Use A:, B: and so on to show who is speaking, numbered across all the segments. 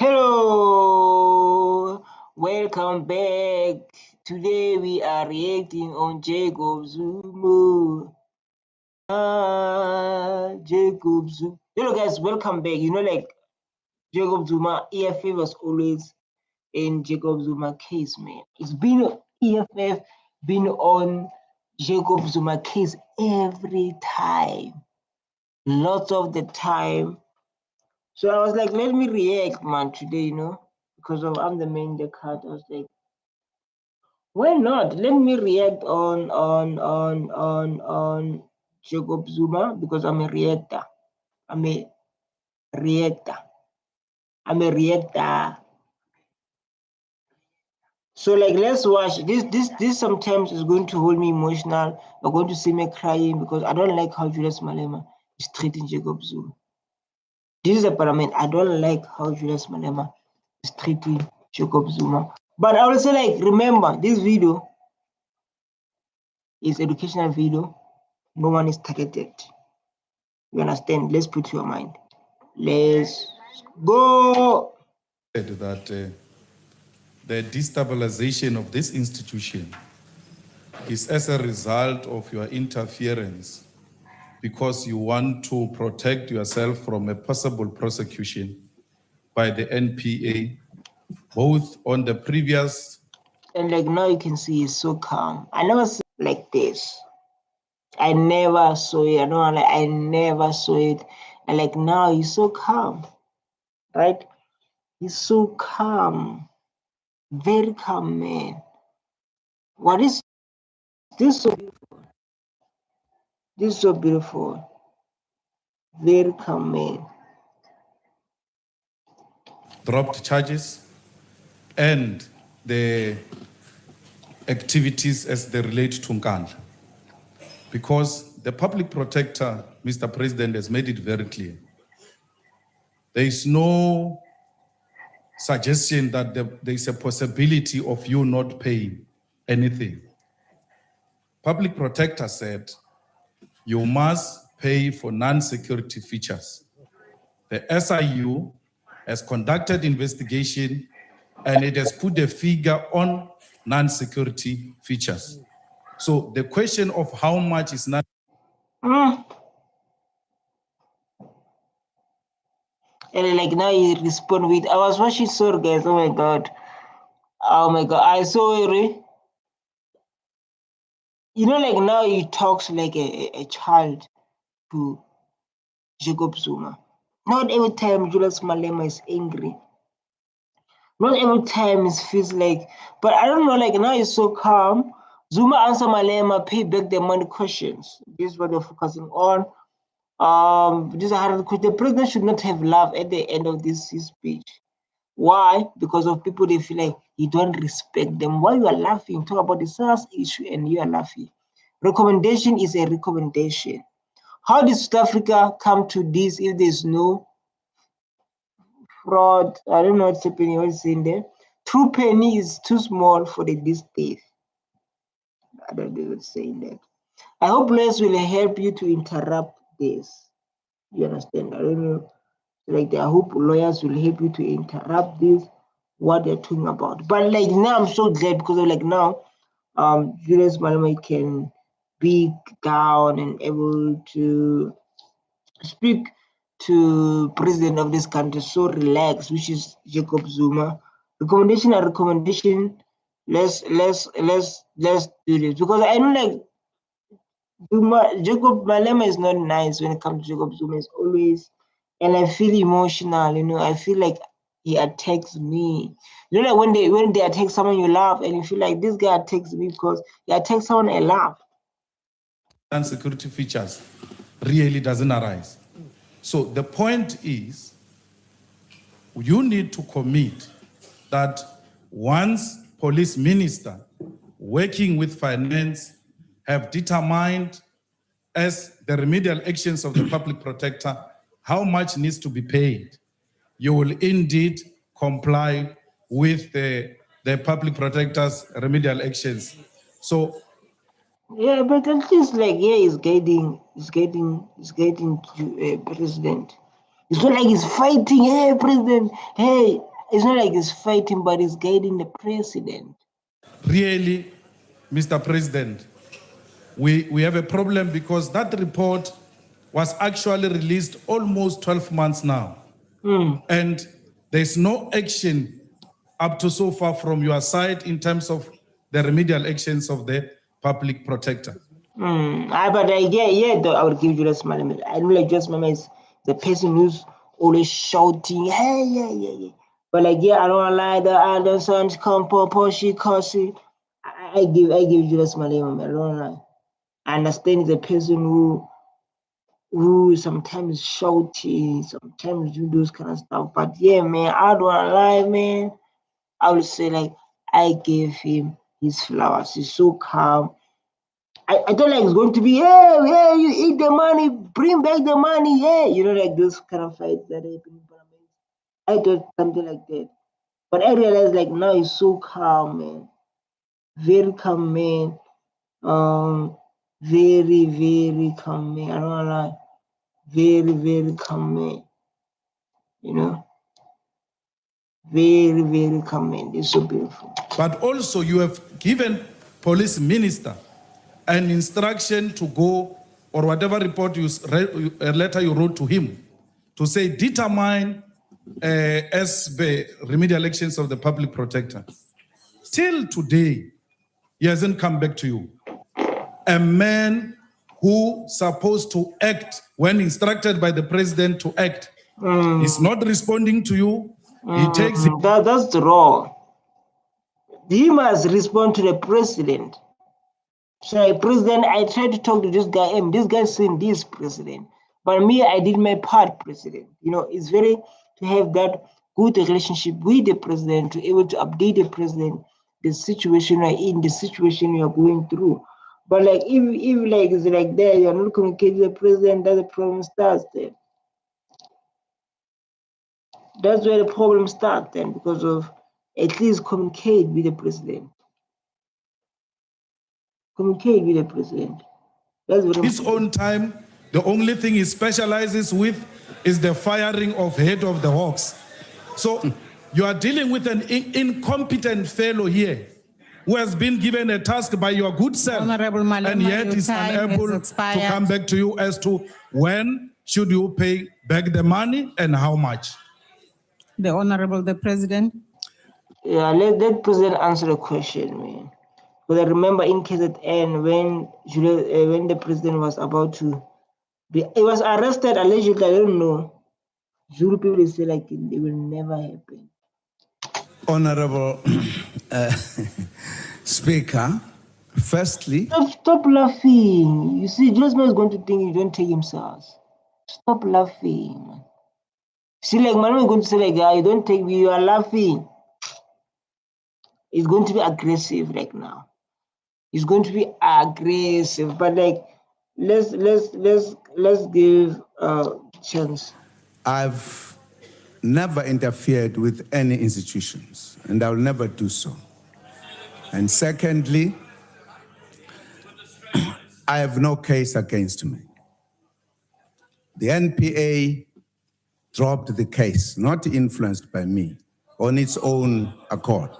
A: Hello, welcome back. Today we are reacting on Jacob Zuma. Jacob Zuma. Hello guys, welcome back. Like Jacob Zuma, EFF was always in Jacob Zuma case, man. It's been EFF been on Jacob Zuma case every time, lots of the time. So I was like, let me react, man, today, because I'm the main card. I was like, why not? Let me react on Jacob Zuma because I'm a reactor. I'm a reactor. I'm a reactor. So like, let's watch this. Sometimes is going to hold me emotional. You're going to see me crying because I don't like how Julius Malema is treating Jacob Zuma. This is a parliament. I don't like how Julius Malema is treating Jacob Zuma. But I will say, like, remember, this video is educational video. No one is targeted. You understand? Let's put your mind. Let's go.
B: That the destabilization of this institution is as a result of your interference because you want to protect yourself from a possible prosecution by the NPA, both on the previous.
A: And like now you can see he's so calm. I never saw it like this. I never saw it. I never saw it. And like now he's so calm, right? He's so calm, very calm, man. What is this? So beautiful. This is so beautiful. Very calm, man.
B: Dropped charges and the activities as they relate to Nkandla. Because the public protector, Mr. President, has made it very clear. There is no suggestion that there is a possibility of you not paying anything. Public protector said you must pay for non-security features. The SIU has conducted investigation and it has put a figure on non-security features. So the question of how much is not.
A: And like now you respond with, I was watching Sorry guys, oh my god, I saw it. Like now he talks like a child to Jacob Zuma. Not every time Julius Malema is angry. Not every time it feels like, but I don't know, like now he's so calm. Zuma answer Malema, pay back the money questions. This is what they're focusing on. The president should not have laughed at the end of this speech. Why? Because of people, they feel like he don't respect them. Why you are laughing? Talk about the SARS issue and you are laughing. Recommendation is a recommendation. How did South Africa come to this if there's no fraud? I don't know what's happening, what's in there. True penny is too small for this thief. I don't know what's saying that. I hope lawyers will help you to interrupt this. You understand? I don't know. Like, I hope lawyers will help you to interrupt this, what they're talking about. But like now, I'm so glad because of like now, Julius Malema can be down and able to speak to president of this country so relaxed, which is Jacob Zuma. Recommendation and recommendation. Let's do this because I know like Jacob Malema is not nice when it comes to Jacob Zuma. Is always, and I feel emotional. I feel like he attacks me. Like when they attack someone, you laugh, and you feel like this guy attacks me because he attacks someone, I laugh.
B: And security features really doesn't arise. So the point is, you need to commit that once police minister working with finance have determined as the remedial actions of the public protector how much needs to be paid, you will indeed comply with the public protector's remedial actions. So
A: yeah, but at least like he's getting president. It's not like he's fighting, hey president, hey, It's not like he's fighting, but he's guiding the president.
B: Really, Mr. President, we have a problem because that report was actually released almost 12 months now. And there's no action up to so far from your side in terms of the remedial actions of the public protector.
A: But though, I would give Julius Malema. I know like Julius Malema is the person who's always shouting, hey, yeah. But like, I don't like the Andersons, Campo, Poshi, Kosi. I give Julius Malema, man. I don't lie. I understand he's a person who sometimes shouting, sometimes do those kind of stuff. But yeah, man, I don't lie, man. I would say like I gave him his flowers. He's so calm. I don't like it's going to be, hey, you eat the money, bring back the money, yeah. You know, like those kind of fights that happen in parliament. I thought something like that. But I realized like now he's so calm, man. Very calm, man. Very, very calm, man. I don't lie. Very, very calm, man. You know? Very, very calm, man. It's so beautiful.
B: But also you have given police minister an instruction to go, or whatever report a letter you wrote to him, to say determine as the remedial actions of the public protector. Till today, he hasn't come back to you. A man who supposed to act when instructed by the president to act is not responding to you. He takes it.
A: That's wrong. He must respond to the president. So, president, I tried to talk to this guy, and this guy saying this, president. But me, I did my part, president. You know, it's very to have that good relationship with the president, to be able to update the president, the situation you're in, the situation you're going through. But like, if like it's like that, you're not communicating with the president, that's the problem starts there. That's where the problem starts then, because of at least communicate with the president. Communicate with the president. That's what
B: his own time, the only thing he specializes with is the firing of head of the hawks. So you are dealing with an incompetent fellow here who has been given a task by your good self,
C: Honorable Malema,
B: and yet
C: your
B: is
C: time
B: unable
C: has
B: to
C: expired.
B: come back to you as to when should you pay back the money and how much.
C: The Honorable the President.
A: Yeah, let that president answer the question, man. Because I remember in KZN when the president was about to be, he was arrested allegedly. I don't know. Zulu people say like it will never happen.
D: Honorable Speaker, firstly,
A: Stop laughing. You see, Julius Malema is going to think you don't take him serious. Stop laughing, man. See, like Malema is going to say like, you don't take me. You are laughing. It's going to be aggressive like now. It's going to be aggressive, but like let's give a chance.
D: I've never interfered with any institutions, and I will never do so. And secondly, I have no case against me. The NPA dropped the case, not influenced by me, on its own accord.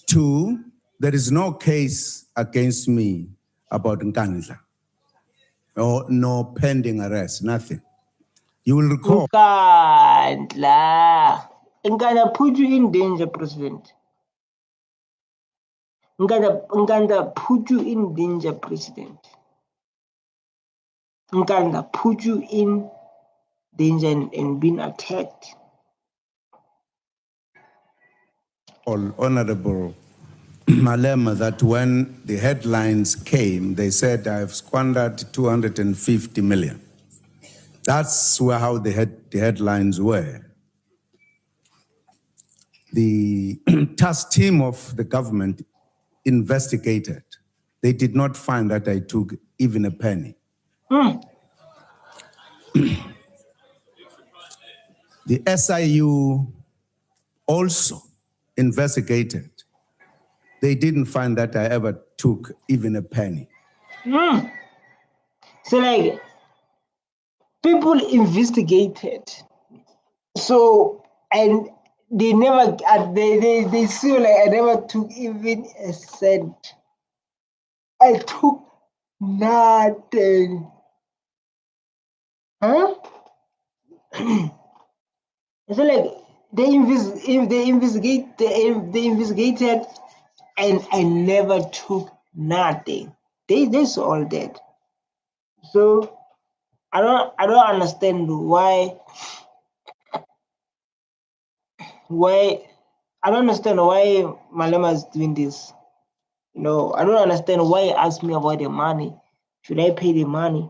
D: Two, there is no case against me about Nkandla, or no pending arrest, nothing. You will recall.
A: Nkandla put you in danger, President. Nkandla put you in danger, President. Nkandla put you in danger and being attacked.
D: Honorable Malema, that when the headlines came, they said I've squandered 250 million. That's how the headlines were. The task team of the government investigated. They did not find that I took even a penny. The SIU also investigated. They didn't find that I ever took even a penny.
A: So like, people investigated. So, and they never, they feel like I never took even a cent. I took nothing. Huh? So like they investigated, and I never took nothing. They saw all that. So I don't understand why I don't understand why Malema is doing this. You know, I don't understand why he asked me about the money. Should I pay the money?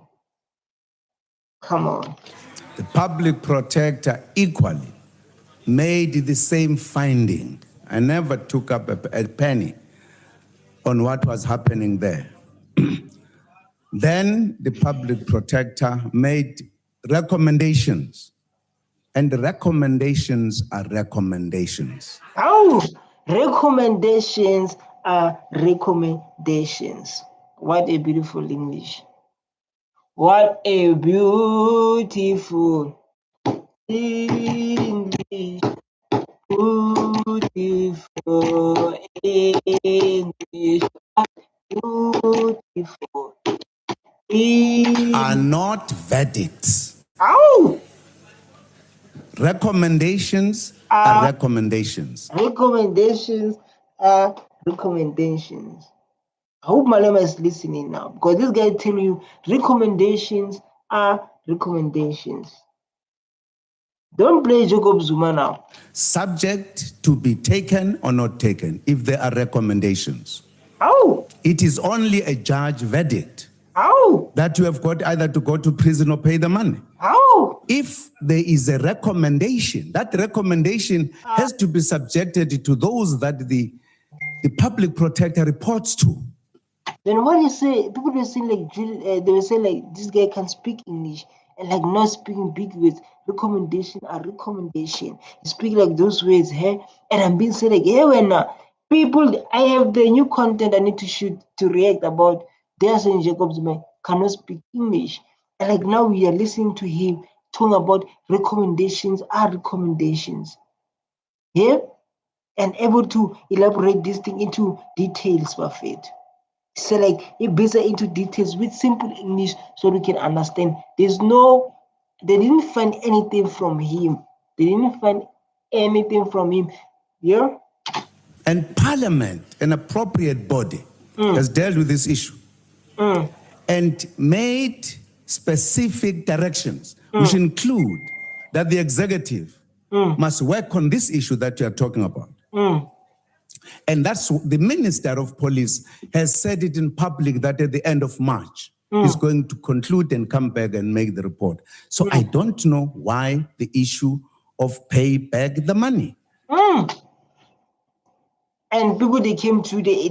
A: Come on.
D: The public protector equally made the same finding. I never took up a penny on what was happening there. Then the public protector made recommendations, and the recommendations are recommendations.
A: Oh, recommendations are recommendations. What a beautiful English. What a beautiful English. Beautiful English. Beautiful.
D: Are not verdicts.
A: Oh,
D: Recommendations are recommendations.
A: recommendations are recommendations. I hope Malema is listening now, because this guy is telling you recommendations are recommendations. Don't play Jacob Zuma now.
D: Subject to be taken or not taken if there are recommendations.
A: Oh,
D: It is only a judge verdict
A: oh,
D: that you have got either to go to prison or pay the money.
A: oh.
D: If there is a recommendation, that recommendation has to be subjected to those that the public protector reports to.
A: Then what do you say? People were saying like they were saying like this guy can speak English and like not speaking big words. Recommendation are recommendation. You speak like those words, hey? And I'm being said like, hey, when people, I have the new content I need to shoot to react about. They are saying Jacob Zuma cannot speak English, and like now we are listening to him talking about recommendations are recommendations. Yeah, and able to elaborate this thing into details, perfect. So like it brings it into details with simple English so we can understand. They didn't find anything from him. Yeah.
D: And Parliament, an appropriate body, has dealt with this issue and made specific directions, which include that the executive must work on this issue that you are talking about. And that's the Minister of Police has said it in public that at the end of March, he's going to conclude and come back and make the report. So I don't know why the issue of pay back the money.
A: And people, they came through, they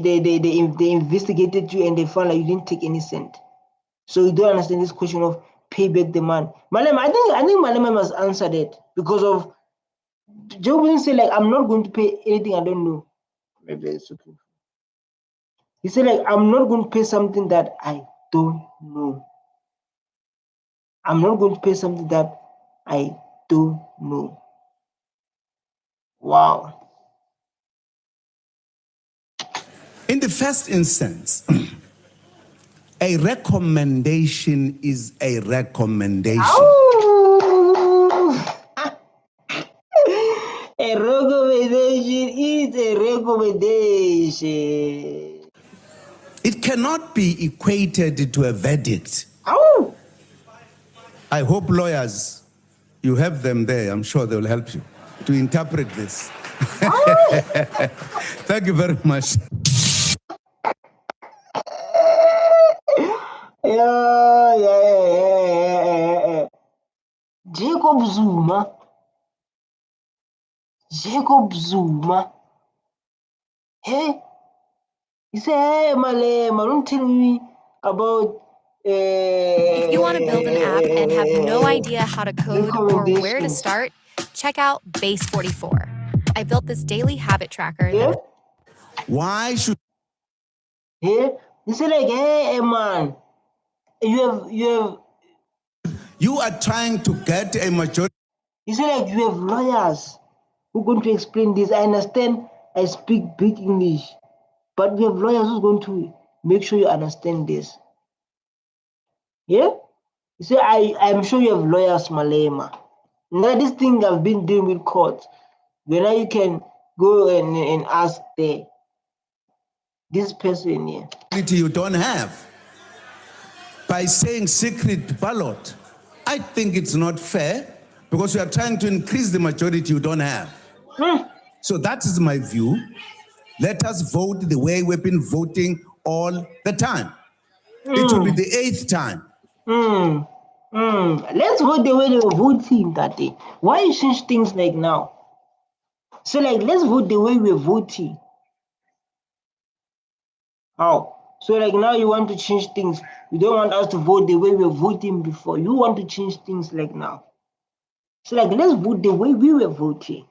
A: investigated you and they found like you didn't take any cent. So you don't understand this question of pay back the man. Malema, I think Malema must answer that, because of Joe didn't say like I'm not going to pay anything I don't know. Maybe it's okay. He said like I'm not going to pay something that I don't know. I'm not going to pay something that I don't know. Wow.
D: In the first instance, a recommendation is a recommendation.
A: A recommendation is a recommendation.
D: It cannot be equated to a verdict.
A: Ow.
D: I hope lawyers, you have them there, I'm sure they will help you to interpret this. Thank you very much.
A: Yeah. Jacob Zuma. Hey, he said, hey, Malema, don't tell me about.
E: If you want to build an app and have no idea how to code or where to start, check out Base 44. I built this daily habit tracker.
A: Yeah?
D: Why should...
A: Yeah? He said like, hey, man, you are trying to get a majority. You say like you have lawyers who are going to explain this. I understand I speak big English, but we have lawyers who's going to make sure you understand this. Yeah? You say I'm sure you have lawyers, Malema. Now this thing I've been dealing with courts, where now you can go and ask this person here.
D: You don't have. By saying secret ballot, I think it's not fair because you are trying to increase the majority you don't have. So that is my view. Let us vote the way we've been voting all the time. It will be the 8th time.
A: Let's vote the way they were voting that day. Why you change things like now? So like, let's vote the way we're voting. How? So like now you want to change things. You don't want us to vote the way we were voting before. You want to change things like now. So like, let's vote the way we were voting.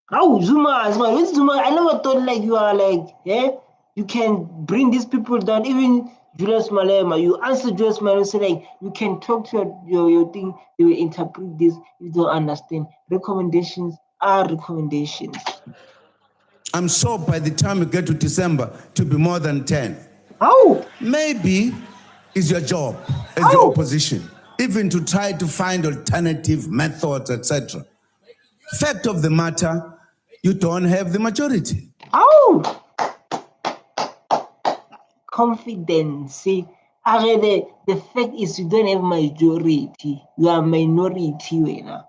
A: How? Zuma, I never thought like you are like, you can bring these people down. Even Julius Malema, you answer Julius Malema, say like, you can talk to your thing, they will interpret this, you don't understand. Recommendations are recommendations.
D: I'm sure by the time we get to December, to be more than 10.
A: How?
D: Maybe it's your job as the opposition, even to try to find alternative methods, etc. Fact of the matter, you don't have the majority.
A: How? Confidence. See, the fact is you don't have majority. You are minority, wena.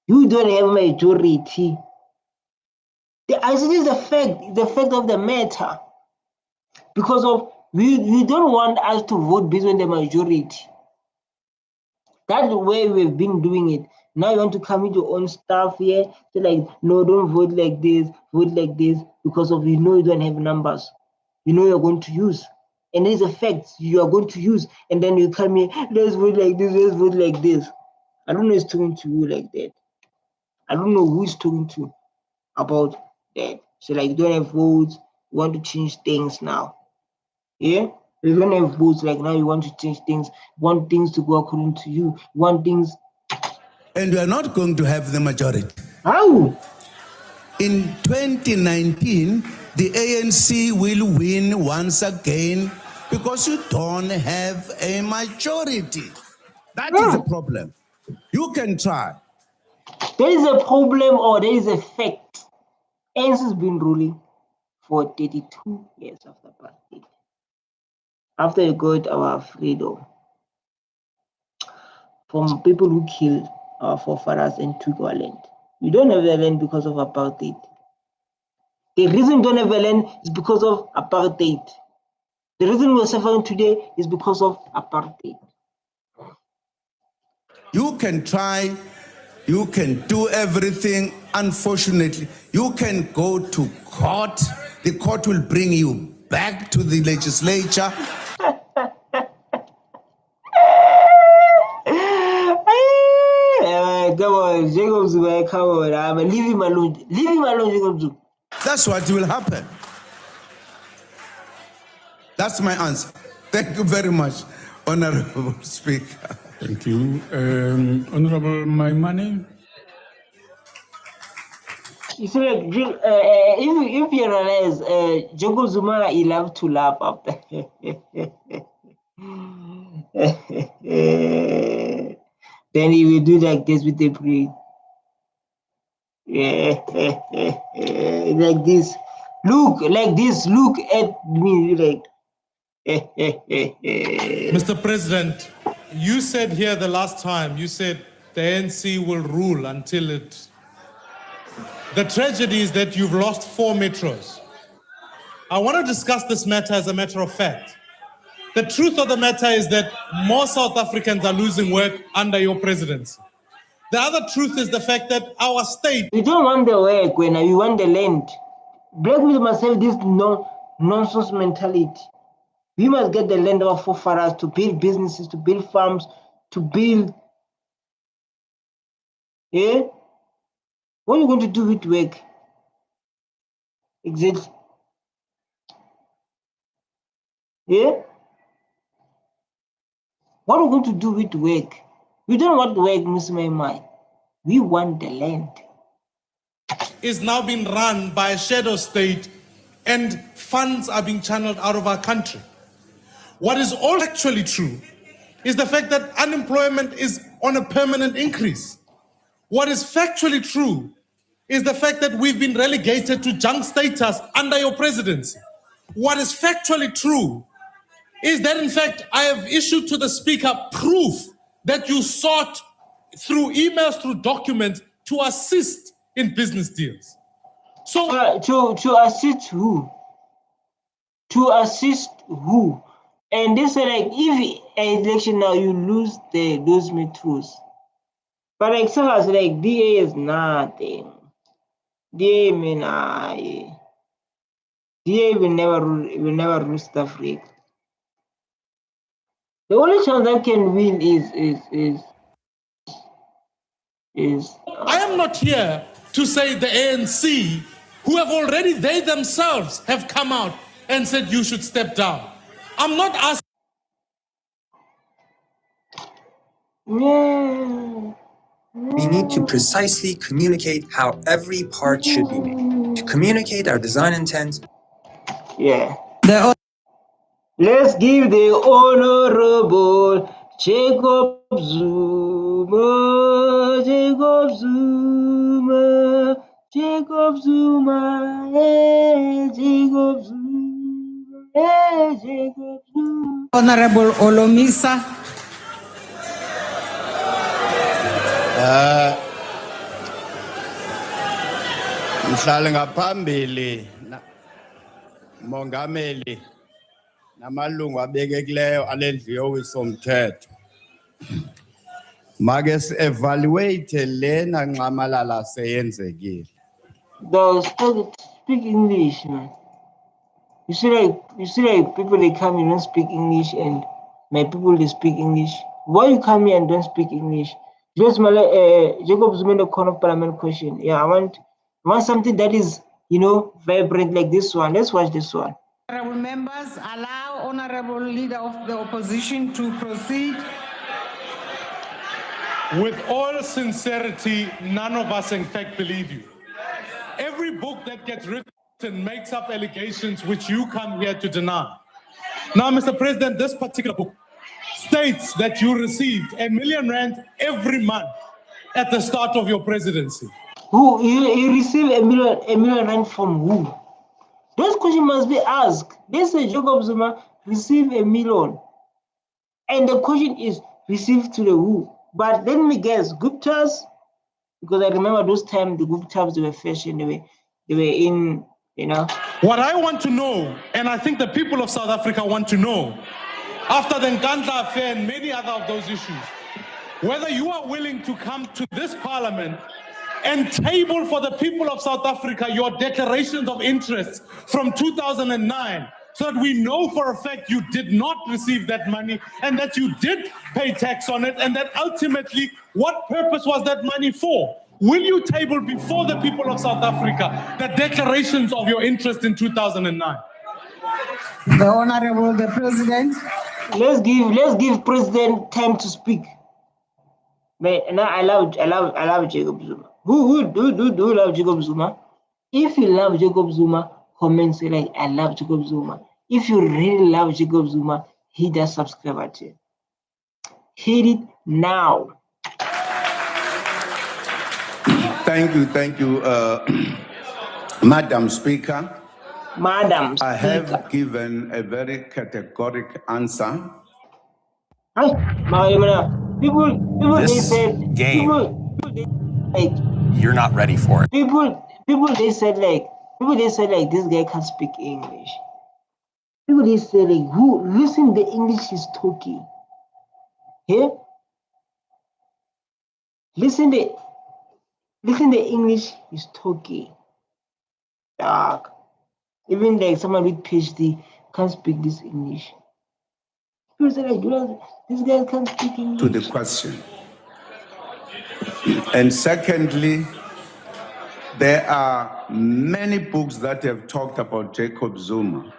A: You don't have majority. I say this is the fact of the matter. Because of we don't want us to vote based on the majority. That's the way we've been doing it. Now you want to come with your own stuff here. Say like, no, don't vote like this, vote like this, because of you know you don't have numbers. You know you're going to use. And there's a fact you are going to use. And then you come here, let's vote like this, let's vote like this. I don't know who's talking to you like that. I don't know who's talking to about that. So like, you don't have votes, you want to change things now. Yeah? You don't have votes like now, you want to change things, you want things to go according to you, you want things.
D: And we are not going to have the majority.
A: How?
D: In 2019, the ANC will win once again because you don't have a majority. That is the problem. You can try.
A: There is a problem or there is a fact. ANC has been ruling for 32 years after apartheid. After we got our freedom from people who killed our forefathers and took our land. We don't have the land because of apartheid. The reason we don't have the land is because of apartheid. The reason we're suffering today is because of apartheid.
D: You can try, you can do everything. Unfortunately, you can go to court. The court will bring you back to the legislature.
A: Come on, Jacob Zuma, come on. Leave him alone. Leave him alone, Jacob Zuma.
D: That's what will happen. That's my answer. Thank you very much, Honorable Speaker.
F: Thank you. Honorable Maimane.
A: You see, like, if you realize, Jacob Zuma, he loves to laugh after. Then he will do like this with the breath. Like this. Look, like this. Look at me, like.
G: Mr. President, you said here the last time, you said the ANC will rule until it... The tragedy is that you've lost 4 metros. I want to discuss this matter as a matter of fact. The truth of the matter is that more South Africans are losing work under your presidency. The other truth is the fact that our state...
A: We don't want the work, when we want the land. Black people must have this nonsense mentality. We must get the land of our forefathers to build businesses, to build farms, to build. Yeah? What are you going to do with work? Exactly. Yeah? What are we going to do with work? We don't want work, Ms. Maimai. We want the land.
G: Is now being run by a shadow state and funds are being channeled out of our country. What is all actually true is the fact that unemployment is on a permanent increase. What is factually true is the fact that we've been relegated to junk status under your presidency. What is factually true is that, in fact, I have issued to the speaker proof that you sought through emails, through documents, to assist in business deals. So
A: to assist who? To assist who? And they say like if an election now you lose those metros. But like some are like DA is nothing. DA mean DA will never rule South Africa. The only chance that can win is
G: I am not here to say the ANC, who have already, they themselves have come out and said you should step down. I'm not asking.
H: We need to precisely communicate how every part should be made. To communicate our design intent.
A: Yeah. Let's give the honorable Jacob Zuma, Jacob Zuma, Jacob Zuma, hey, Jacob Zuma, hey, Jacob Zuma.
C: Honorable Olomisa.
I: Mhlali ngaphambili Mongameli namalungu abekekileyo alendlu yowisomthetho. Make si-evaluate lena nxamalala seyenzekile.
A: Those speak English, man. You see like people they come and don't speak English, and my people they speak English. Why you come here and don't speak English? Julius Malema, Jacob Zuma, the corner of parliament question. Yeah, I want something that is, vibrant like this one. Let's watch this one.
C: Honorable members, allow Honorable Leader of the Opposition to proceed.
G: With all sincerity, none of us in fact believe you. Every book that gets written makes up allegations which you come here to deny. Now, Mr. President, this particular book states that you received R1 million every month at the start of your presidency.
A: Who? You received R1 million from who? Those questions must be asked. They say Jacob Zuma received $1 million. And the question is received to the who? But let me guess, Guptas, because I remember those times the Guptas they were fashioned, they were in,
G: What I want to know, and I think the people of South Africa want to know, after the Nkandla affair and many other of those issues, whether you are willing to come to this parliament and table for the people of South Africa your declarations of interest from 2009, so that we know for a fact you did not receive that money and that you did pay tax on it, and that ultimately, what purpose was that money for? Will you table before the people of South Africa the declarations of your interest in 2009?
C: The Honorable the President.
A: Let's give President time to speak. But now I love Jacob Zuma. Who love Jacob Zuma? If you love Jacob Zuma, comment say like I love Jacob Zuma. If you really love Jacob Zuma, hit that subscribe button. Hit it now.
D: Thank you, Madam Speaker.
A: Madam Speaker.
D: I have given a very categoric answer.
A: People
J: This
A: they said
J: game,
A: people they, like
J: you're not ready for it.
A: people they said like this guy can't speak English. People they say like who listen the English he's talking. Yeah? Listen the English he's talking. Dog. Even like someone with PhD can't speak this English. People say like this guy can't speak English.
D: To the question. And secondly, there are many books that have talked about Jacob Zuma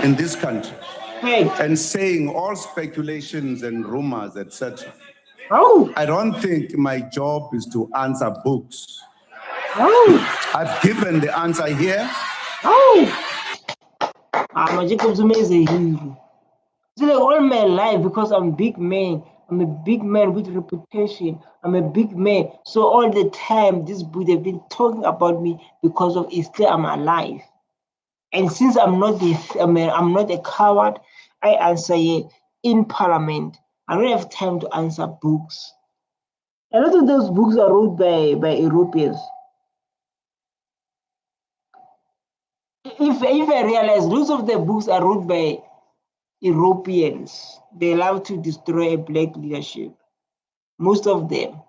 D: in this country,
A: Right.
D: and saying all speculations and rumors, etc.
A: Oh.
D: I don't think my job is to answer books.
A: Oh.
D: I've given the answer here.
A: Oh. Jacob Zuma is a hero. It's like all my life, because I'm a big man. I'm a big man with reputation. I'm a big man. So all the time, this book, they've been talking about me because of it's still I'm alive. And since I'm not a coward, I answer it in Parliament. I don't have time to answer books. A lot of those books are wrote by Europeans. If I realize most of the books are wrote by Europeans, they love to destroy black leadership. Most of them,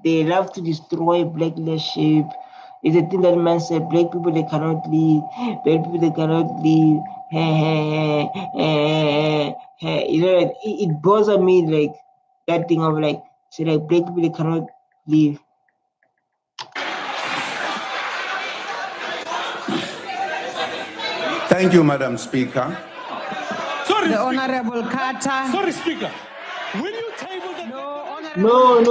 A: they love to destroy black leadership. It's a thing that man said, black people, they cannot lead, black people, they cannot lead. It bothers me, like that thing of like, say like black people, they cannot leave.
D: Thank you, Madam Speaker.
G: Sorry,
C: The Honorable Carter.
G: Sorry, Speaker. Will you table the...
A: No.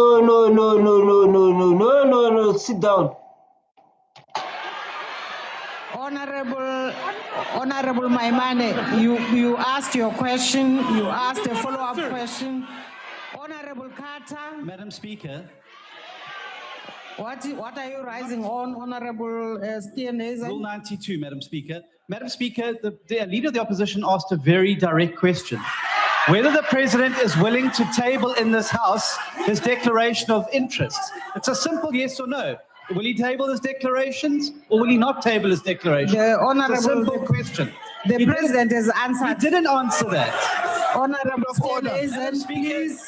A: Sit down.
C: Honorable Maimane, you asked your question. You asked a follow-up question. Honorable Carter.
K: Madam Speaker.
C: What are you rising on, Honorable Steenhuisen?
K: Rule 92, Madam Speaker. Madam Speaker, the Leader of the Opposition asked a very direct question. Whether the President is willing to table in this House his declaration of interest. It's a simple yes or no. Will he table his declarations or will he not table his declaration? It's a simple question.
C: The President has answered.
K: He didn't answer that.
C: Honorable Steenhuisen,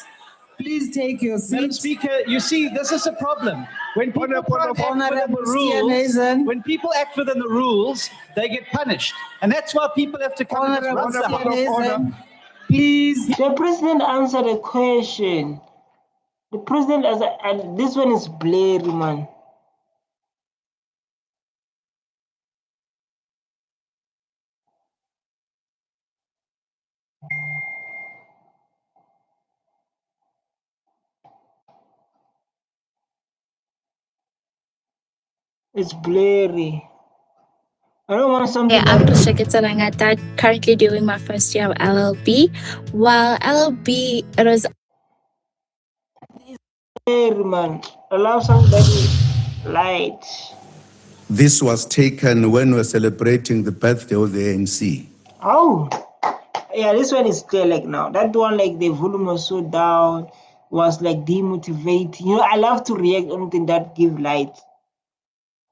C: please take your seat.
K: Madam Speaker, you see, this is a problem. When people act within the
C: rules,
K: when people act within the rules, they get punished. And that's why people have to come and run the House.
C: Please.
A: The President answered a question. The President, this one is blurry, man. It's blurry. I don't want something.
L: Yeah, I'm currently doing my first year of LLB. While LLB, it was
A: blurry, man. Allow somebody light.
D: This was taken when we were celebrating the birthday of the ANC.
A: Oh, yeah, this one is clear like now. That one, like the volume was so down, was like demotivating. I love to react on things that give light.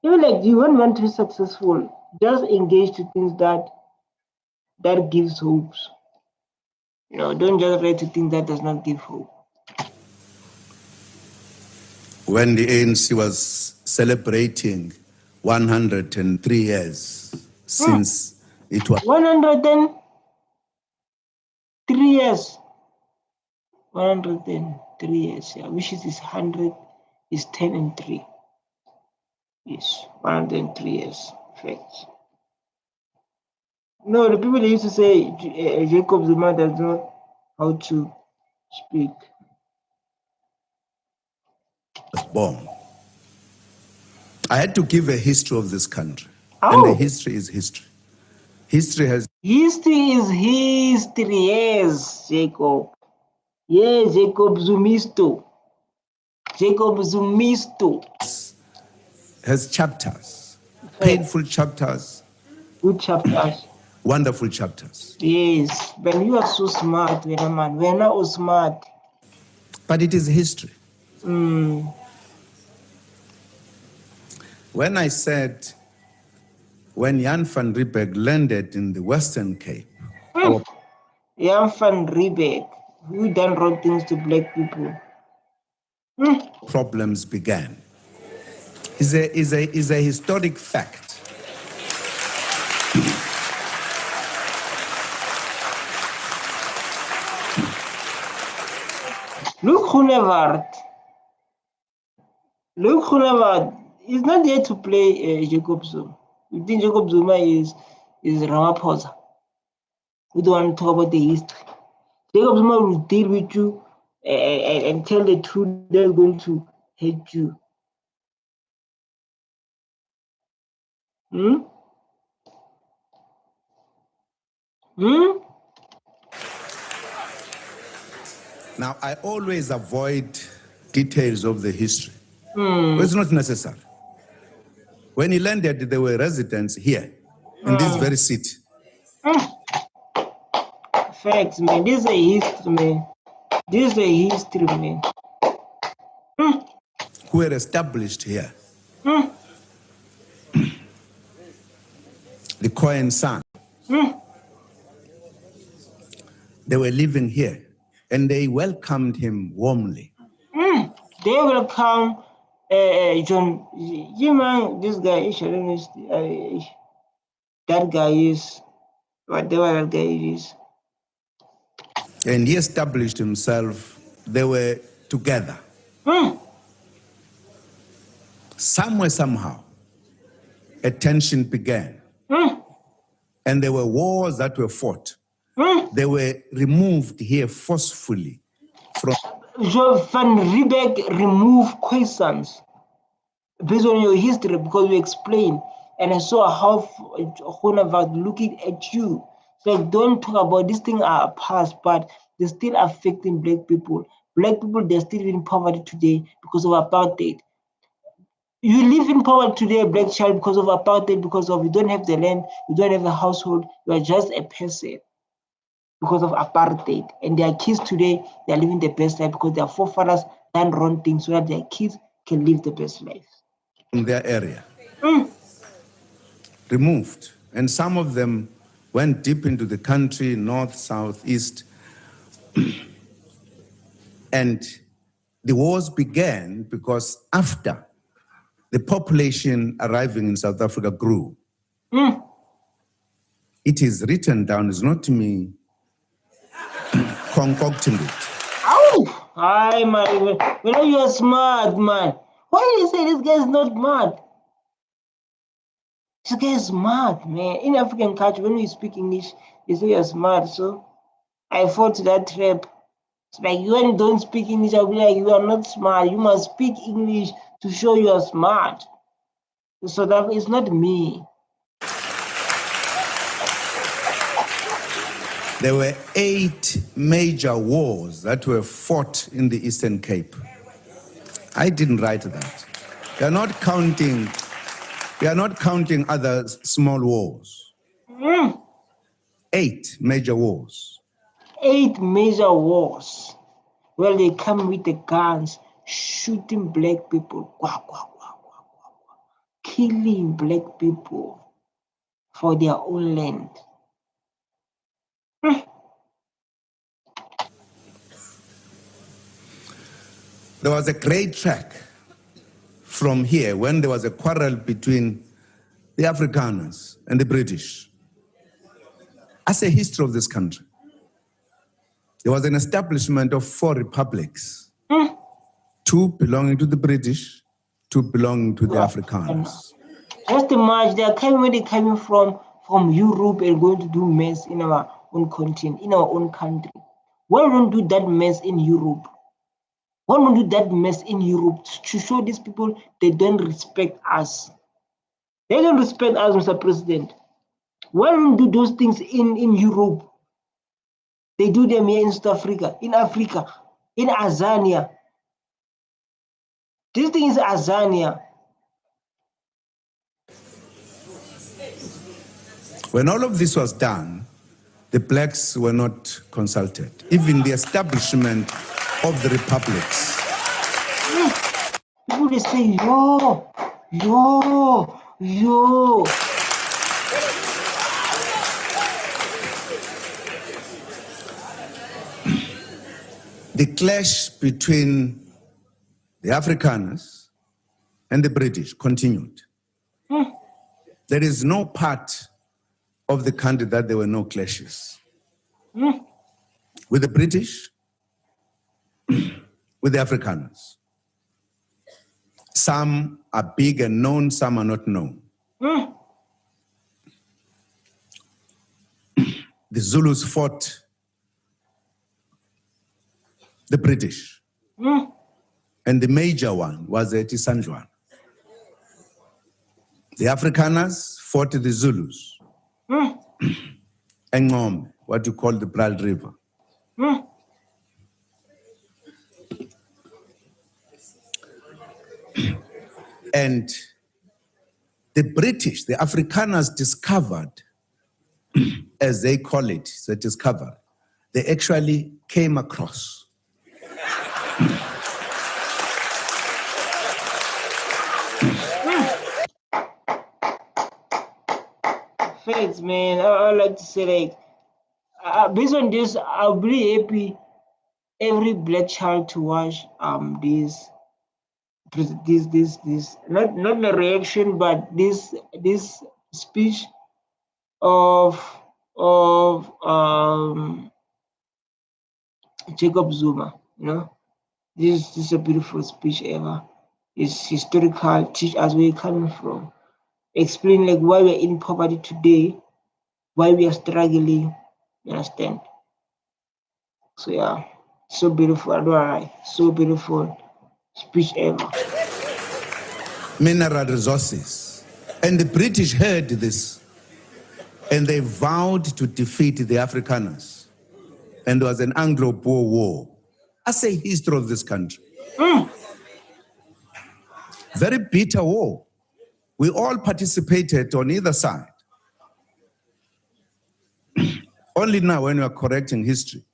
A: Even like you want to be successful, just engage to things that gives hopes. Don't just read to things that does not give hope.
D: When the ANC was celebrating 103 years since it was
A: 103 years. 103 years, yeah. Which is 100 is 10 and 3. Yes, 103 years. Facts. No, the people used to say Jacob Zuma does not know how to speak.
D: Born. I had to give a history of this country.
A: Oh.
D: And the history is history. History is
A: history, yes, Jacob. Yes, Jacob Zumisto.
D: Has chapters. Painful chapters.
A: Good chapters.
D: Wonderful chapters.
A: Yes, but you are so smart, wena man. Wena was smart.
D: But it is history. When I said, when Jan van Riebeeck landed in the Western Cape.
A: Jan van Riebeeck, who done wrong things to black people.
D: Problems began. Is a historic fact.
A: Luke Hunevard is not there to play Jacob Zuma. You think Jacob Zuma is Ramaphosa? We don't want to talk about the history. Jacob Zuma will deal with you and tell the truth, they're going to hate you. Hmm? Hmm?
D: Now, I always avoid details of the history.
A: Hmm.
D: It's not necessary. When he landed, there were residents here in this very city.
A: Facts, man. This is a history, man. This is a history, man.
D: Who were established here. The Cohen son. They were living here, and they welcomed him warmly.
A: They welcome John. You man, this guy is that guy is whatever that guy is.
D: And he established himself. They were together. Somewhere, somehow, a tension began. And there were wars that were fought. They were removed here forcefully from.
A: Van Riebeck removed questions based on your history because you explained, and I saw how Honavard looking at you. So don't talk about these things are past, but they're still affecting black people. Black people, they're still in poverty today because of apartheid. You live in poverty today, black child, because of apartheid, because of you don't have the land, you don't have a household, you are just a person because of apartheid. And their kids today, they are living the best life because their forefathers done wrong things so that their kids can live the best life.
D: In their area. Removed. And some of them went deep into the country, north, south, east. And the wars began because after the population arriving in South Africa grew. It is written down, it's not me concocting it.
A: Ow! Hi, man. You know you're smart, man. Why do you say this guy is not mad? This guy is smart, man. In African culture, when we speak English, they say you're smart. So I fall to that trap. It's like when you don't speak English, I'll be like, you are not smart. You must speak English to show you are smart. So that is not me.
D: There were 8 major wars that were fought in the Eastern Cape. I didn't write that. We are not counting other small wars. 8 major wars.
A: 8 major wars. Well, they come with the guns, shooting black people, killing black people for their own land.
D: There was a great track from here when there was a quarrel between the Afrikaners and the British. As a history of this country, there was an establishment of 4 republics, 2 belonging to the British, 2 belonging to the Afrikaners.
A: Just imagine they're coming from Europe and going to do mess in our own continent, in our own country. Why don't do that mess in Europe? Why don't do that mess in Europe to show these people they don't respect us? They don't respect us, Mr. President. Why don't do those things in Europe? They do them here in South Africa, in Azania. This thing is Azania.
D: When all of this was done, the blacks were not consulted, even the establishment of the republics.
A: People they say, yo.
D: The clash between the Afrikaners and the British continued. There is no part of the country that there were no clashes. With the British, with the Afrikaners. Some are big and known, some are not known. The Zulus fought the British.
A: Mm.
D: And the major one was at Isandlwana. The Afrikaners fought the Zulus.
A: Mm.
D: Engom, what you call the Brale River.
A: Mm.
D: And the British, the Afrikaners discovered, as they call it, they discovered, they actually came across.
A: Thanks, man. I like to say, like, based on this, I'll be happy every black child to watch this not the reaction, but this speech of Jacob Zuma. You know, this is a beautiful speech ever. It's historical. Teach us where you're coming from. Explain like why we're in poverty today, why we are struggling. You understand? So yeah, so beautiful. I don't lie. So beautiful speech ever.
D: Mineral resources. And the British heard this, and they vowed to defeat the Afrikaners. And there was an Anglo-Boer war. I say history of this country.
A: Mm.
D: Very bitter war. We all participated on either side. Only now, when we are correcting history,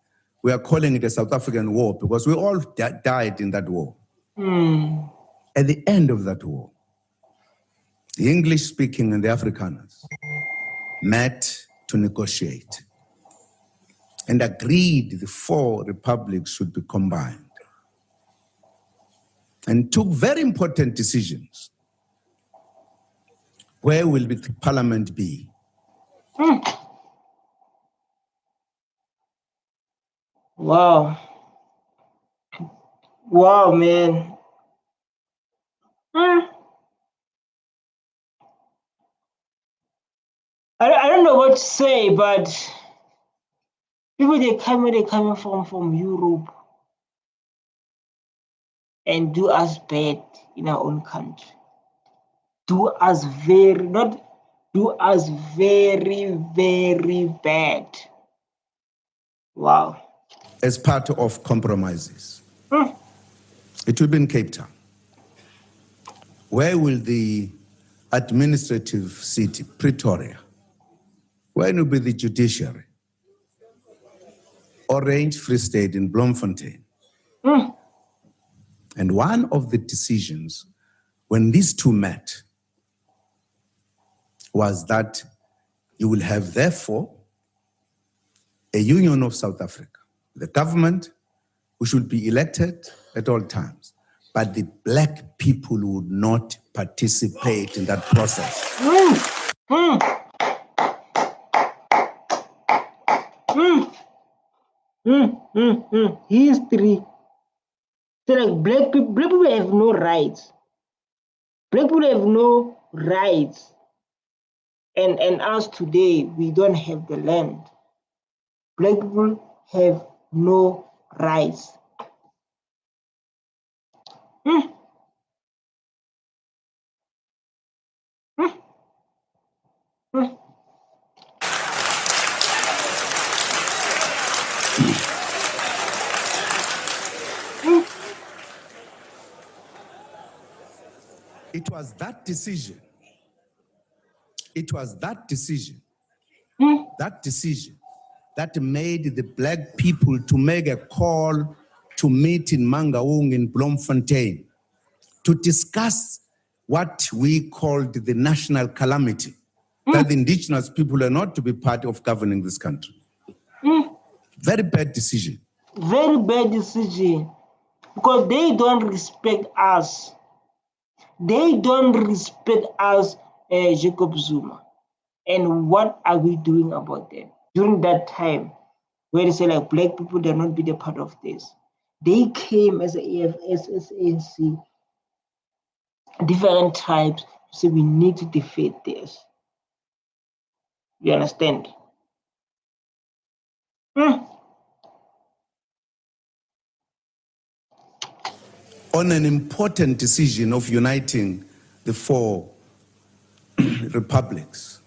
D: we are calling it a South African war because we all died in that war.
A: Mm.
D: At the end of that war, the English-speaking and the Afrikaners met to negotiate and agreed the 4 republics should be combined and took very important decisions. Where will the parliament be?
A: Mm. Wow. Wow, man. Mm. I don't know what to say, but people they coming from Europe and do us bad in our own country. Do us very bad. Wow.
D: As part of compromises.
A: Mm.
D: It will be in Cape Town. Where will the administrative city, Pretoria? Where will be the judiciary? Orange Free State in Bloemfontein.
A: Mm.
D: And one of the decisions when these two met was that you will have, therefore, a union of South Africa, the government, which will be elected at all times, but the black people would not participate in that process.
A: Mm. Mm. Mm. History. So like black people have no rights. Black people have no rights. And us today, we don't have the land. Black people have no rights. Mm. Mm. Mm.
D: It was that decision. It was that decision.
A: Mm.
D: That decision that made the black people to make a call to meet in Mangaung in Bloemfontein to discuss what we called the national calamity, that the indigenous people are not to be part of governing this country.
A: Mm.
D: Very bad decision.
A: Very bad decision. Because they don't respect us. They don't respect us, Jacob Zuma. And what are we doing about them? During that time, where they say like black people they're not be a part of this. They came as a EFF, as ANC, different tribes to say we need to defeat this. You understand? Mm.
D: on an important decision of uniting the four republics.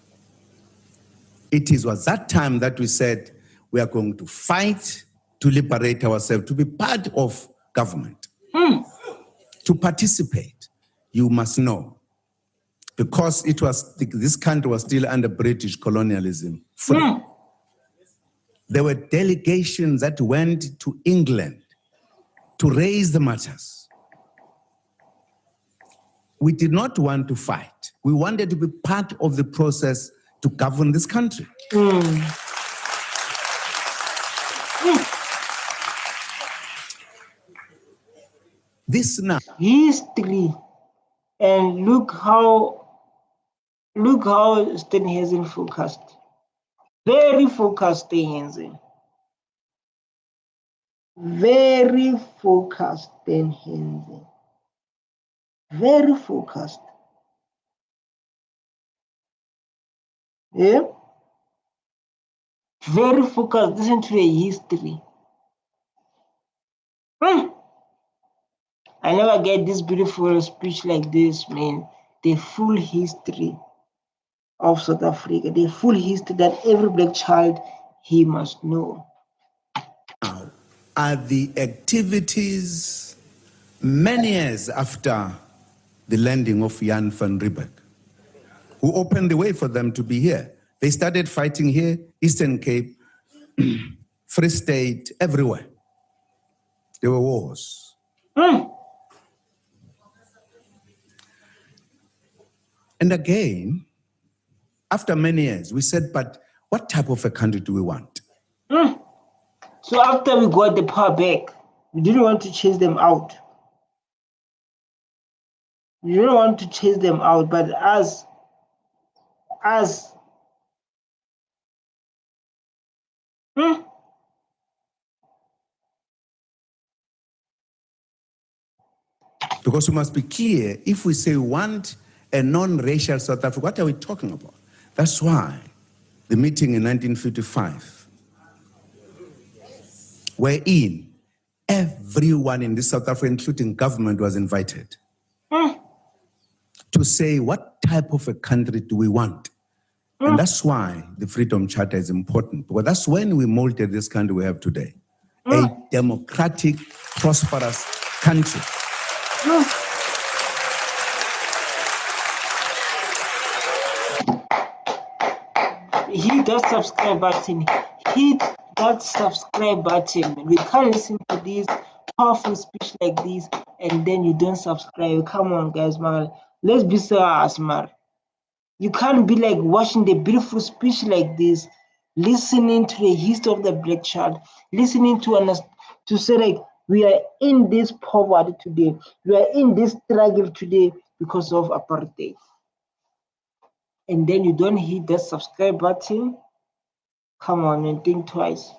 D: It was that time that we said we are going to fight to liberate ourselves, to be part of government, to participate. You must know, because this country was still under British colonialism. There were delegations that went to England to raise the matters. We did not want to fight. We wanted to be part of the process to govern this country. This now
A: history, and look how Steenhuisen focused. Very focused, Steenhuisen. Very focused, Steenhuisen. Very focused. Yeah? Very focused. Listen to the history. I never get this beautiful speech like this, man. The full history of South Africa, the full history that every black child, he must know.
D: Now are the activities many years after the landing of Jan van Riebeeck, who opened the way for them to be here. They started fighting here, Eastern Cape, Free State, everywhere. There were wars. And again, after many years, we said, but what type of a country do we want?
A: So after we got the power back, we didn't want to chase them out. We didn't want to chase them out, but as
D: because we must be clear, if we say we want a non-racial South Africa, what are we talking about? That's why the meeting in 1955, wherein everyone in this South Africa, including government, was invited to say what type of a country do we want. And that's why the Freedom Charter is important, because that's when we molded this country we have today. A democratic, prosperous country.
A: Hit that subscribe button. Hit that subscribe button. We can't listen to this powerful speech like this and then you don't subscribe. Come on, guys, man. Let's be serious, man. You can't be like watching the beautiful speech like this, listening to the history of the black child, listening to say like we are in this poverty today, we are in this struggle today because of apartheid. And then you don't hit that subscribe button. Come on and think twice.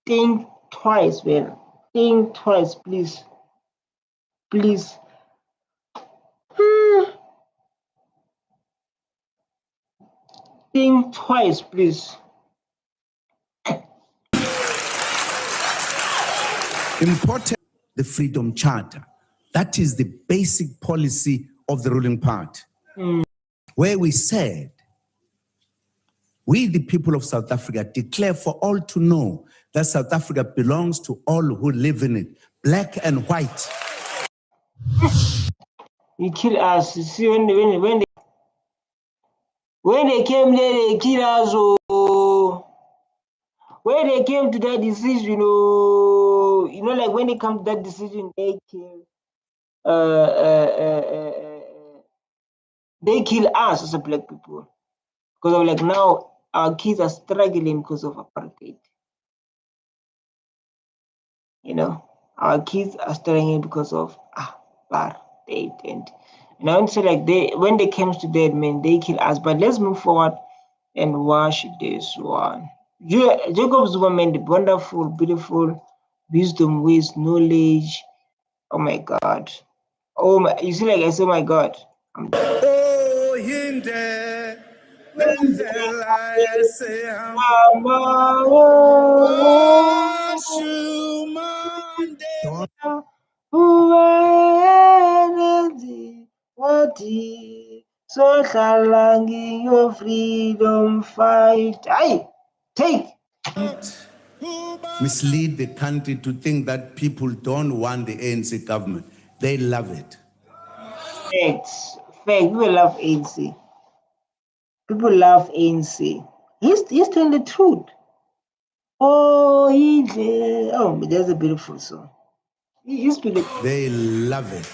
A: Think twice, man. Think twice, please. Please. Think twice, please.
D: Important, the Freedom Charter. That is the basic policy of the ruling party, where we said, we the people of South Africa declare for all to know that South Africa belongs to all who live in it, black and white.
A: You kill us. You see, when they came there, they killed us. Oh. When they came to that decision, you know, like when they come to that decision, they kill us as a black people. Because of like now our kids are struggling because of apartheid. You know, our kids are struggling because of apartheid. And I want to say like when they came to that, man, they kill us. But let's move forward and watch this one. Jacob Zuma, man, the wonderful, beautiful wisdom, ways, knowledge. Oh my God. Oh my, you see, like I say, oh my God.
D: Oh, Hinde, Bendela, say,
A: So halangi your freedom fight. Aye, take.
D: Mislead the country to think that people don't want the ANC government. They love it.
A: Facts. People love ANC. People love ANC. He's telling the truth. Oh, that's a beautiful song. He's speaking.
D: They love it.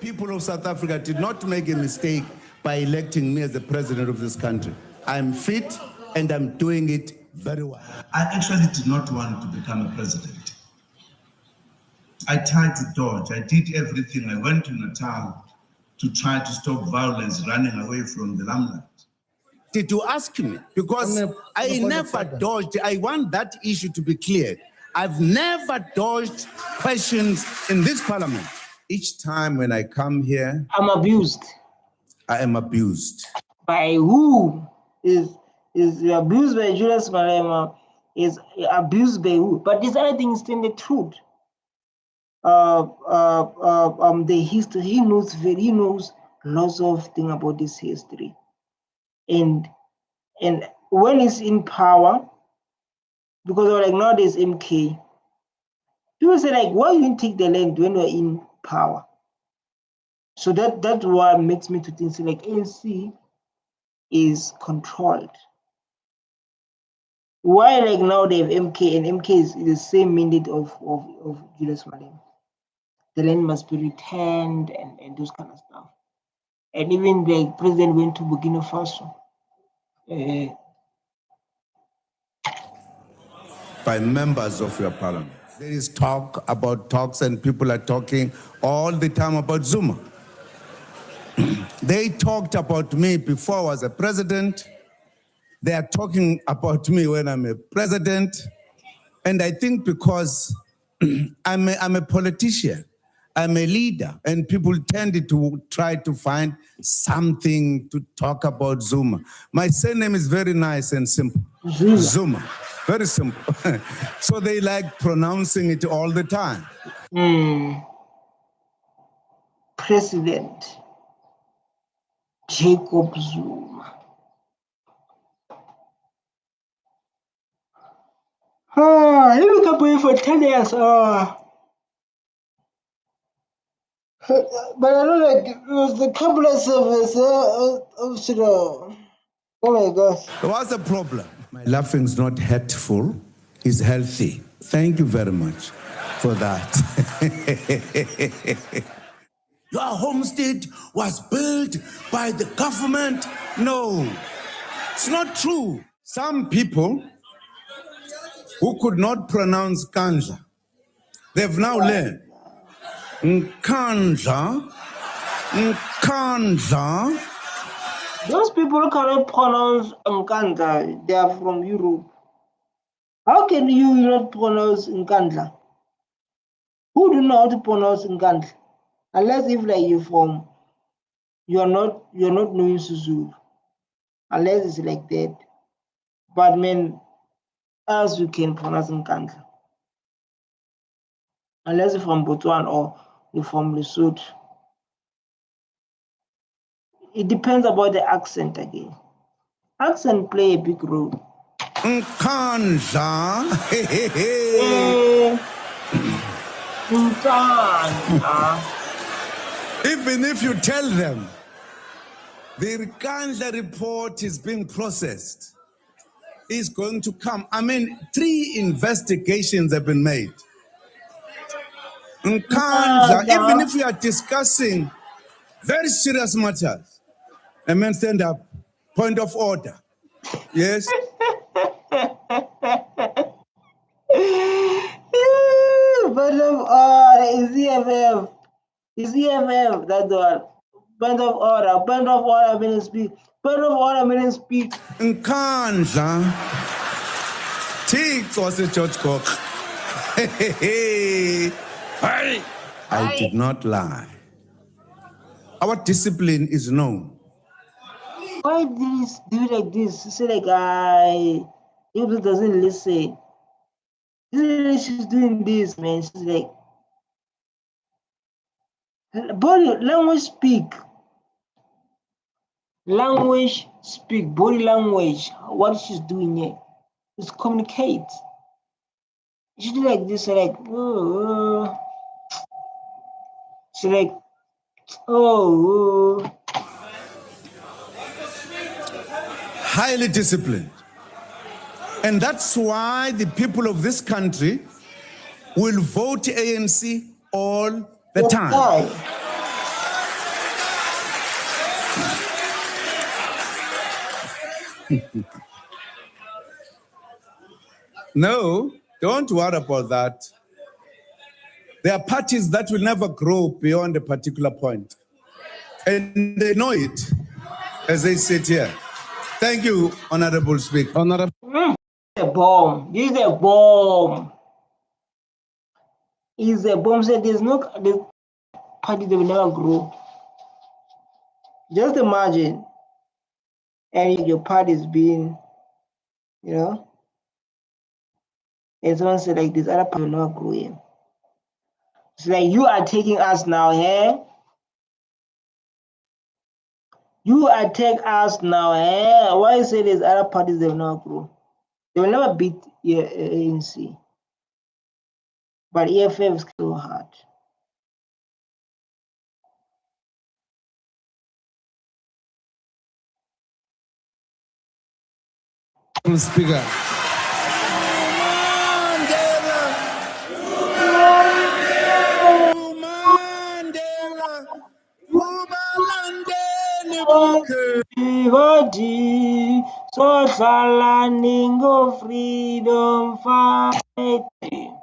D: People of South Africa did not make a mistake by electing me as the president of this country. I'm fit and I'm doing it very well. I actually did not want to become a president. I tried to dodge. I did everything. I went to Natal to try to stop violence running away from the limelight. Did you ask me? Because I never dodged. I want that issue to be cleared. I've never dodged questions in this parliament. Each time when I come here,
A: I'm abused.
D: I am abused.
A: By who? Is abused by Julius Malema? Is abused by who? But this other thing is still the truth. The history. He knows lots of things about this history. And when he's in power, because like nowadays MK, people say like, why you didn't take the land when you're in power? So that's what makes me to think so like ANC is controlled. Why like now they have MK and MK is the same mandate of Julius Malema. The land must be returned and those kind of stuff. And even the president went to Burkina Faso.
D: By members of your parliament. There is talk about talks and people are talking all the time about Zuma. They talked about me before I was a president. They are talking about me when I'm a president. And I think because I'm a politician, I'm a leader, and people tended to try to find something to talk about Zuma. My surname is very nice and simple. Zuma. Very simple. So they like pronouncing it all the time.
A: President Jacob Zuma. He look up for 10 years. But I don't like it was the cabinet service of oh my gosh.
D: What's the problem? My laughing is not hurtful, it's healthy. Thank you very much for that. Your homestead was built by the government. No, it's not true. Some people who could not pronounce Nkandla, they've now learned Nkandla.
A: Those people cannot pronounce Nkandla. They are from Europe. How can you not pronounce Nkandla? Who do know how to pronounce Nkandla? Unless if like you're not knowing Zulu. Unless it's like that. But man, else you can pronounce Nkandla. Unless you're from Botswana or you're from Lesotho. It depends about the accent again. Accent play a big role.
D: Nkandla. Even if you tell them the Nkandla report is being processed, is going to come. I mean, 3 investigations have been made. Nkandla, even if we are discussing very serious matters, a man stand up, point of order. Yes?
A: Point of order is EFF. Is EFF, that's the one. Point of order meaning speak. Point of order meaning speak.
D: Nkandla. Tiggs was a George Cook. I did not lie. Our discipline is known.
A: Why do you like this? Say like if it doesn't listen. She's doing this, man. She's like, body language speak. Language speak, body language. What she's doing here is communicate. She do like this, like, oh. She's like, oh.
D: Highly disciplined. And that's why the people of this country will vote ANC all the time. No, don't worry about that. There are parties that will never grow beyond a particular point. And they know it as they sit here. Thank you, Honorable Speaker.
A: A bomb. This is a bomb. Is a bomb. So there's no party that will never grow. Just imagine, and your party is being, you know, and someone said like this other party will never grow in. It's like you are taking us now, eh? You are taking us now, eh? Why say these other parties they will never grow? They will never beat ANC. But EFF is so hard.
D: Speaker.
A: Social ningo freedom fighting.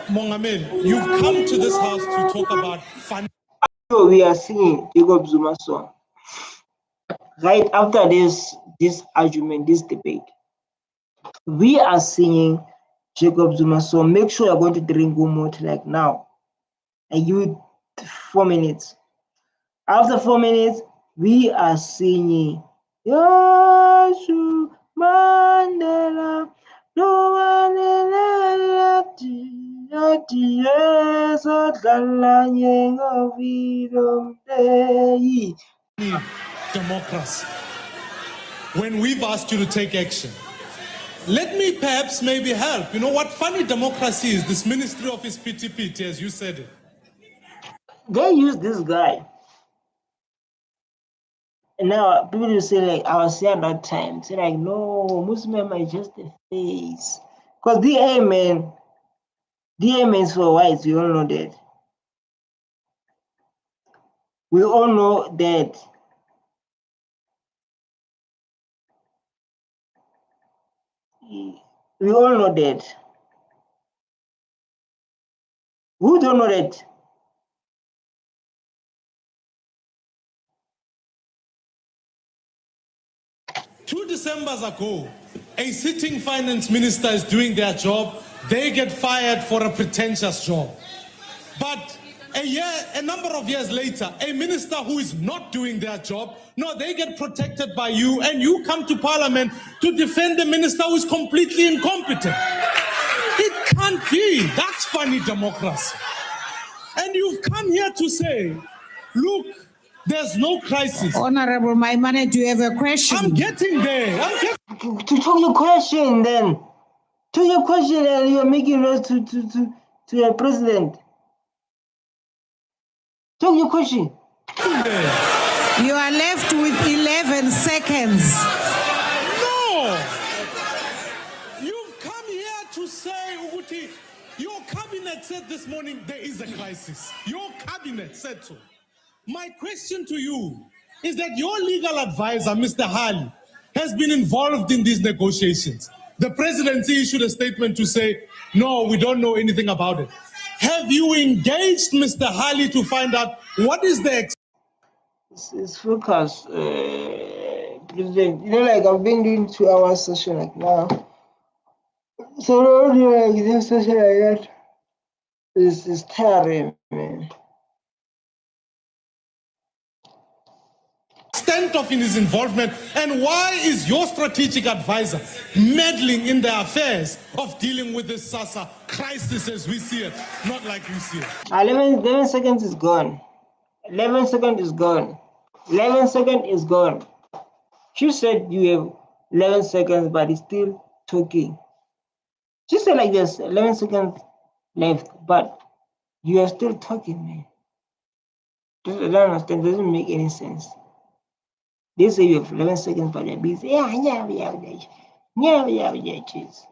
G: Mongamel, you've come to this house to talk about fun.
A: So we are singing Jacob Zuma song. Right after this argument, this debate, we are singing Jacob Zuma song. Make sure you're going to drink water like now. And you 4 minutes. After 4 minutes, we are singing Yashu Mandela.
G: Democracy. When we've asked you to take action, let me perhaps maybe help. You know what funny democracy is? This ministry of his PTP, as you said it.
A: They use this guy. And now people will say like I was here at that time. Say like no, Muslim is just a face. Because DA is for whites, we all know that. We all know that. We all know that. Who don't know that?
G: Two Decembers ago, a sitting finance minister is doing their job. They get fired for a pretentious job. But a number of years later, a minister who is not doing their job, no, they get protected by you, and you come to parliament to defend the minister who is completely incompetent. It can't be. That's funny democracy. And you've come here to say, look, there's no crisis.
C: Honorable Maimane, do you have a question?
G: I'm getting there.
A: To talk your question then. To your question and you're making noise to your president. Talk your question.
C: You are left with 11 seconds.
G: No! You've come here to say, Uguti, your cabinet said this morning there is a crisis. Your cabinet said so. My question to you is that your legal advisor, Mr. Hali, has been involved in these negotiations. The presidency issued a statement to say, no, we don't know anything about it. Have you engaged Mr. Hali to find out what is the
A: It's focus, President. You know, like I've been doing 2 hour session like now. So don't do like this session like that. It's tiring, man.
G: extent of his involvement, and why is your strategic advisor meddling in the affairs of dealing with this SASA crisis as we see it, not like we see it?
A: 11 seconds is gone. 11 seconds is gone. 11 seconds is gone. She said you have 11 seconds, but it's still talking. She said like this, 11 seconds left, but you are still talking, man. I don't understand. It doesn't make any sense. They say you have 11 seconds, but they're busy. Yeah. Cheese.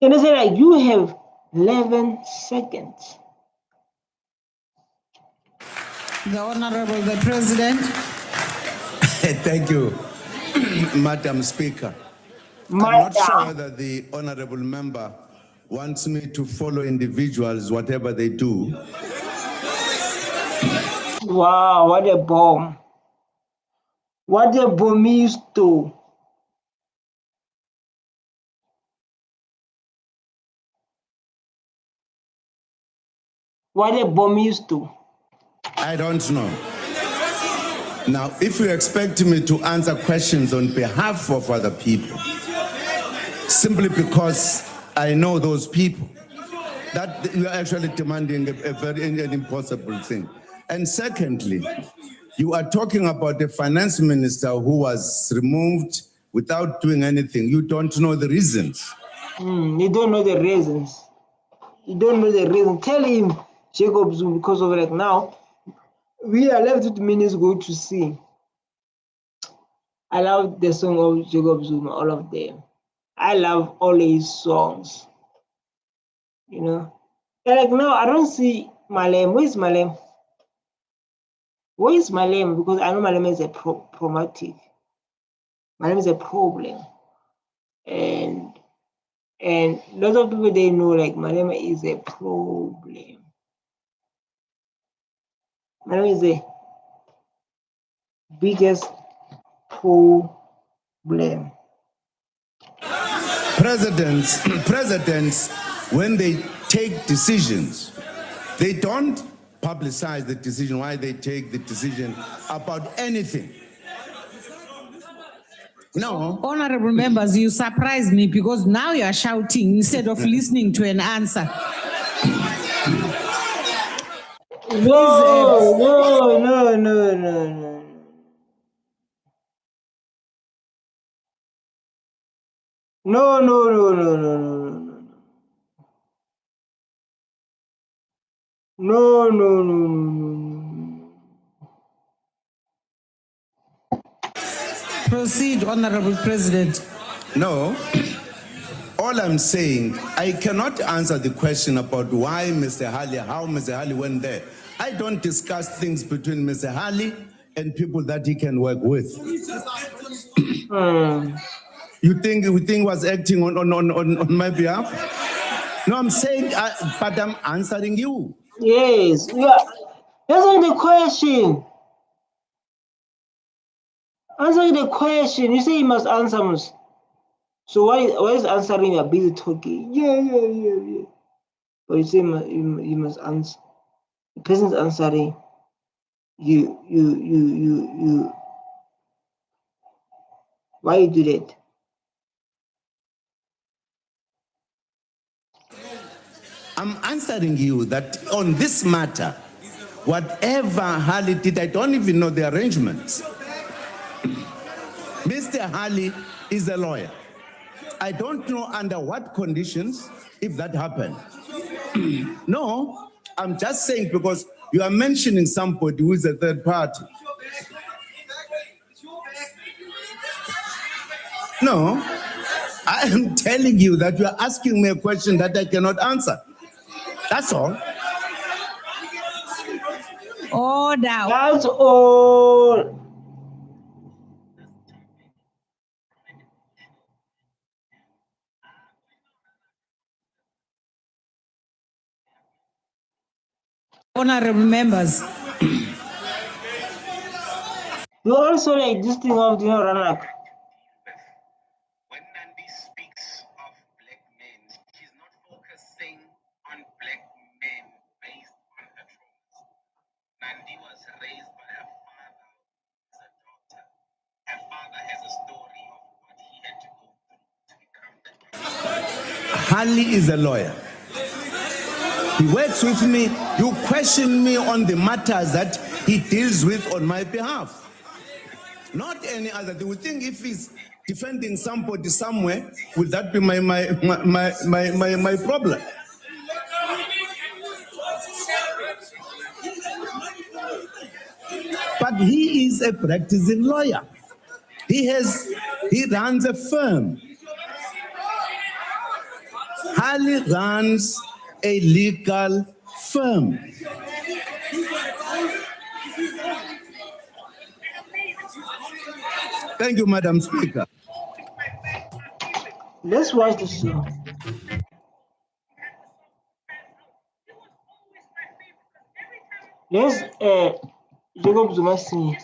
A: And they say like you have 11 seconds.
C: The Honorable the President.
D: Thank you, Madam Speaker. I'm not sure whether the honorable member wants me to follow individuals, whatever they do.
A: Wow, what a bomb. What a bomb used to. What a bomb used to.
D: I don't know. Now, if you expect me to answer questions on behalf of other people, simply because I know those people, that you are actually demanding a very impossible thing. And secondly, you are talking about the finance minister who was removed without doing anything. You don't know the reasons.
A: You don't know the reasons. You don't know the reason. Tell him, Jacob Zuma, because of like now, we are left with minutes go to see. I love the song of Jacob Zuma, all of them. I love all his songs. You know, and like now I don't see Malema. Where's Malema? Where is Malema? Because I know Malema is a problematic. Malema is a problem, and lots of people they know like Malema is a problem. Malema is the biggest problem.
D: Presidents, when they take decisions, they don't publicize the decision, why they take the decision about anything. No.
C: Honorable members, you surprise me because now you are shouting instead of listening to an answer.
A: No. No.
C: Proceed, Honorable President.
D: No. All I'm saying, I cannot answer the question about why Mr. Hali, how Mr. Hali went there. I don't discuss things between Mr. Hali and people that he can work with. You think he was acting on my behalf? No, I'm saying, but I'm answering you.
A: Yes, yeah. Answer the question. Answer the question. You say you must answer. So why is answering? You're busy talking. Yeah. But you say you must answer. The person's answering. You. Why you do that?
D: I'm answering you that on this matter, whatever Hali did, I don't even know the arrangements. Mr. Hali is a lawyer. I don't know under what conditions if that happened. No, I'm just saying because you are mentioning somebody who is a third party. No, I am telling you that you are asking me a question that I cannot answer. That's all.
C: Order.
A: That's all.
C: Honorable members.
A: You also like this thing of Ranak.
M: When Nandi speaks of black men, she's not focusing on black men based on her traumas. Nandi was raised by her father as a doctor. Her father has a story of what he had to go through to become the doctor.
D: Harley is a lawyer. He works with me. You question me on the matters that he deals with on my behalf. Not any other. They would think if he's defending somebody somewhere, would that be my problem? But he is a practicing lawyer. He runs a firm. Harley runs a legal firm. Thank you, Madam Speaker.
A: Let's watch the show. Let's Jacob Zuma sing.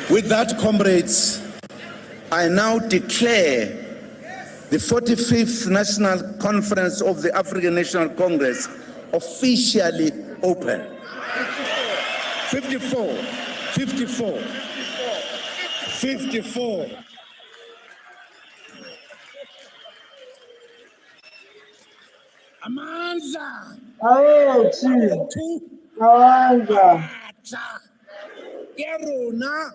D: With that, comrades, I now declare the 45th National Conference of the African National Congress officially open. 54.
I: Amandla.
A: Amandla.
I: Yeruna.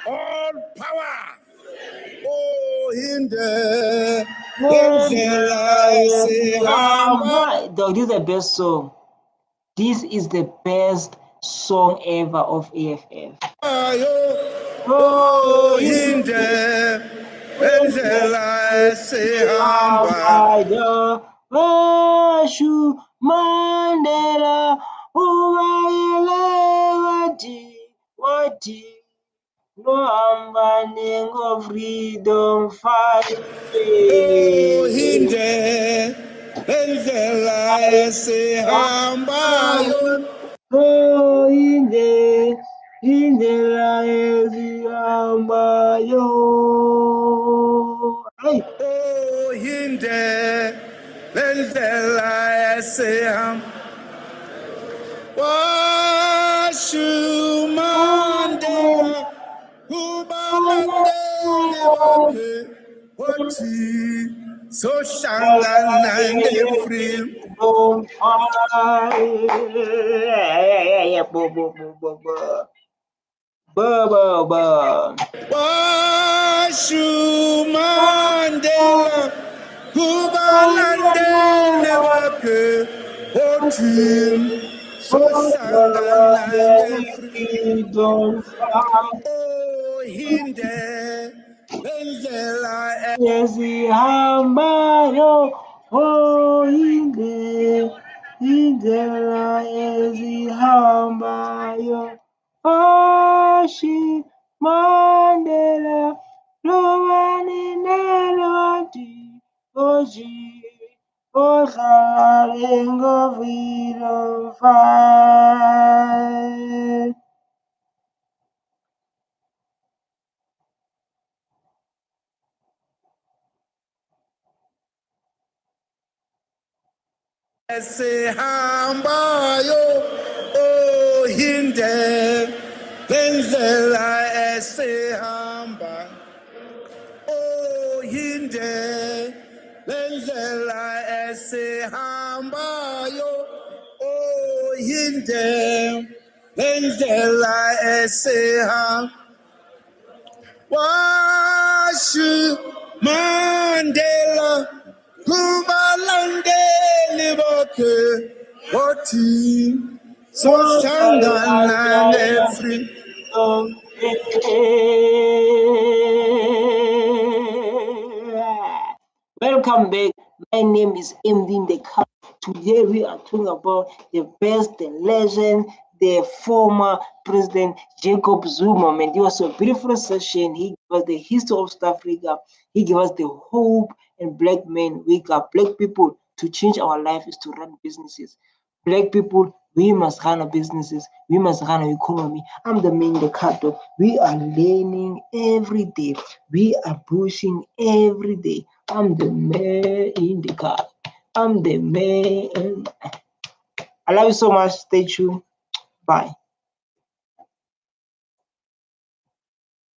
I: All power. Oh, in the
A: Dog, this is the best song. This is the best song ever of EFF.
I: Oh, in the
A: Mandela, no Nengo freedom fight.
I: Oh, hinde,
A: Oh, hinde, hey.
I: Oh, hinde, Washumandela, so
A: freedom
I: Washumandela, kubalandele wakhe othim
A: freedom
I: oh hinde bendlela
A: ezihambayo oh indlela ezihambayo Oshi Mandela Lomani Nelodi Oji Osalengo freedom fight.
I: Esehambayo oh hinde bendlela esehamba oh hinde bendlela esehambayo oh hinde bendlela esehamba Washu Mandela kubalandeli bakhe othi sosangana nefree
A: Welcome back. My name is MD the Cup. Today we are talking about the best, the legend, the former President Jacob Zuma. Man, it was a beautiful session. He gave us the history of South Africa. He gave us the hope and black men wake up. Black people, to change our life is to run businesses. Black people, we must run our businesses. We must run our economy. I'm the main the cut. We are learning every day. We are pushing every day. I'm the man in the car. I'm the man. I love you so much. Stay tuned. Bye.